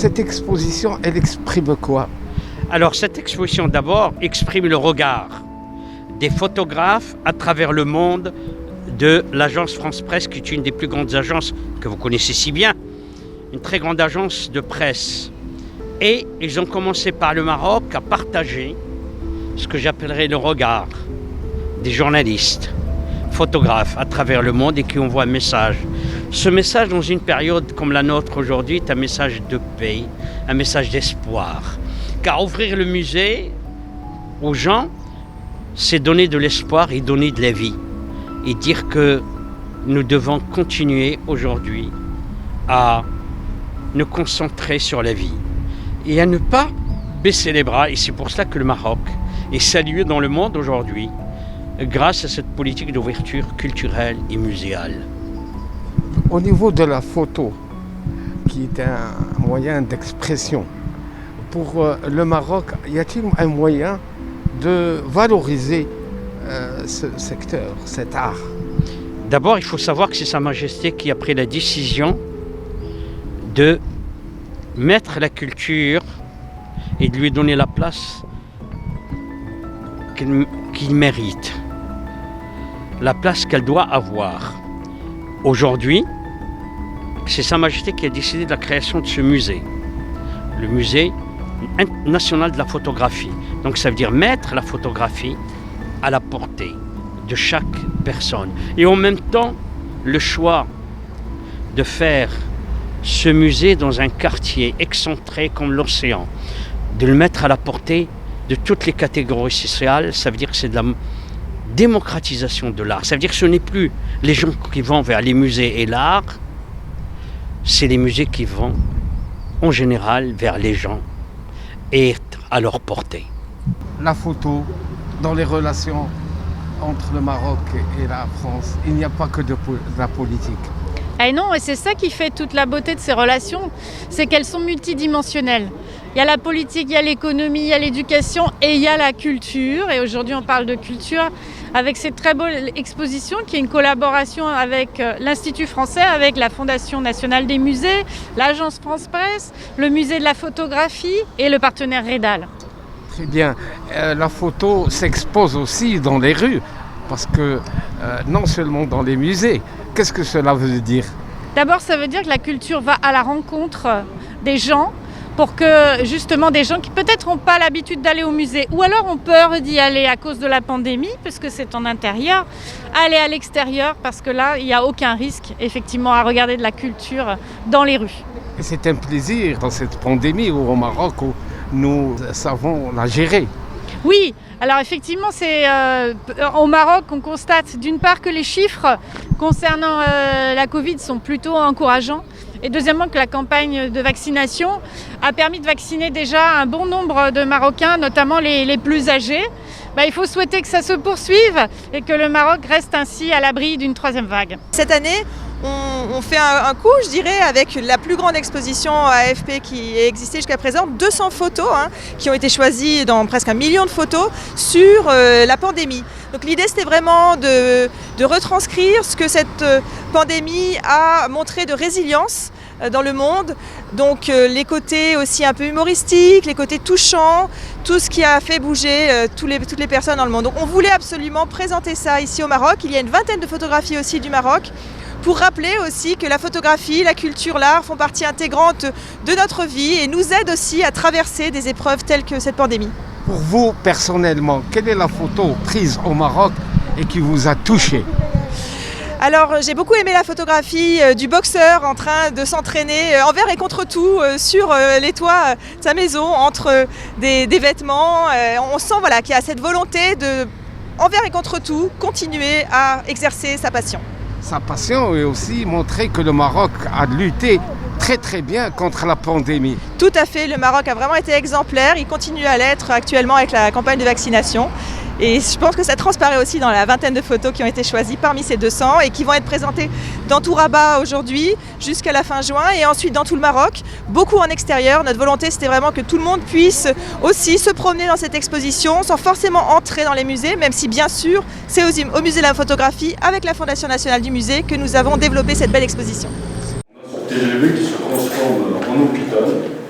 cette exposition, elle exprime quoi? Alors cette exposition d'abord exprime le regard des photographes à travers le monde de l'agence France Presse, qui est une des plus grandes agences que vous connaissez si bien, une très grande agence de presse. Et ils ont commencé par le Maroc à partager ce que j'appellerais le regard des journalistes, photographes à travers le monde et qui envoient un message. Ce message, dans une période comme la nôtre aujourd'hui, est un message de paix, un message d'espoir. Car ouvrir le musée aux gens, c'est donner de l'espoir et donner de la vie. Et dire que nous devons continuer aujourd'hui à nous concentrer sur la vie et à ne pas baisser les bras. Et c'est pour cela que le Maroc est salué dans le monde aujourd'hui grâce à cette politique d'ouverture culturelle et muséale. Au niveau de la photo, qui est un moyen d'expression, pour le Maroc, y a-t-il un moyen de valoriser ce secteur, cet art? D'abord, il faut savoir que c'est Sa Majesté qui a pris la décision de mettre la culture et de lui donner la place qu'il mérite, la place qu'elle doit avoir. Aujourd'hui, c'est Sa Majesté qui a décidé de la création de ce musée, le musée national de la photographie. Donc ça veut dire mettre la photographie à la portée de chaque personne. Et en même temps, le choix de faire ce musée dans un quartier excentré comme l'océan, de le mettre à la portée de toutes les catégories sociales, ça veut dire que c'est de la démocratisation de l'art. Ça veut dire que ce n'est plus les gens qui vont vers les musées et l'art, c'est les musées qui vont en général vers les gens et être à leur portée. La photo, dans les relations entre le Maroc et la France, il n'y a pas que de la politique. Eh non, et c'est ça qui fait toute la beauté de ces relations, c'est qu'elles sont multidimensionnelles. Il y a la politique, il y a l'économie, il y a l'éducation et il y a la culture. Et aujourd'hui, on parle de culture avec cette très belle exposition qui est une collaboration avec l'Institut français, avec la Fondation nationale des musées, l'Agence France Presse, le musée de la photographie et le partenaire Redal. Très bien. La photo s'expose aussi dans les rues, parce que non seulement dans les musées. Qu'est-ce que cela veut dire? D'abord, ça veut dire que la culture va à la rencontre des gens, pour que justement des gens qui peut-être n'ont pas l'habitude d'aller au musée ou alors ont peur d'y aller à cause de la pandémie, parce que c'est en intérieur, aller à l'extérieur, parce que là, il n'y a aucun risque effectivement à regarder de la culture dans les rues. Et c'est un plaisir dans cette pandémie au Maroc où nous savons la gérer. Oui, alors effectivement, c'est au Maroc, on constate d'une part que les chiffres concernant la Covid sont plutôt encourageants. Et deuxièmement, que la campagne de vaccination a permis de vacciner déjà un bon nombre de Marocains, notamment les plus âgés. Il faut souhaiter que ça se poursuive et que le Maroc reste ainsi à l'abri d'une troisième vague. Cette année, on fait un coup, je dirais, avec la plus grande exposition AFP qui a existé jusqu'à présent, 200 photos qui ont été choisies dans presque 1 million de photos sur la pandémie. Donc l'idée, c'était vraiment de retranscrire ce que cette pandémie a montré de résilience dans le monde. Donc les côtés aussi un peu humoristiques, les côtés touchants, tout ce qui a fait bouger toutes les personnes dans le monde. Donc on voulait absolument présenter ça ici au Maroc. Il y a une vingtaine de photographies aussi du Maroc, pour rappeler aussi que la photographie, la culture, l'art font partie intégrante de notre vie et nous aident aussi à traverser des épreuves telles que cette pandémie. Pour vous, personnellement, quelle est la photo prise au Maroc et qui vous a touché? Alors j'ai beaucoup aimé la photographie du boxeur en train de s'entraîner envers et contre tout sur les toits de sa maison, entre des vêtements. On sent qu'il y a cette volonté de, envers et contre tout, continuer à exercer sa passion. Sa passion et aussi montrer que le Maroc a lutté très très bien contre la pandémie. Tout à fait, le Maroc a vraiment été exemplaire, il continue à l'être actuellement avec la campagne de vaccination. Et je pense que ça transparaît aussi dans la vingtaine de photos qui ont été choisies parmi ces 200 et qui vont être présentées dans tout Rabat aujourd'hui jusqu'à la fin juin et ensuite dans tout le Maroc, beaucoup en extérieur. Notre volonté, c'était vraiment que tout le monde puisse aussi se promener dans cette exposition sans forcément entrer dans les musées, même si bien sûr c'est au musée de la photographie avec la Fondation nationale du musée que nous avons développé cette belle exposition. On a ce TGV qui se transforme en hôpital.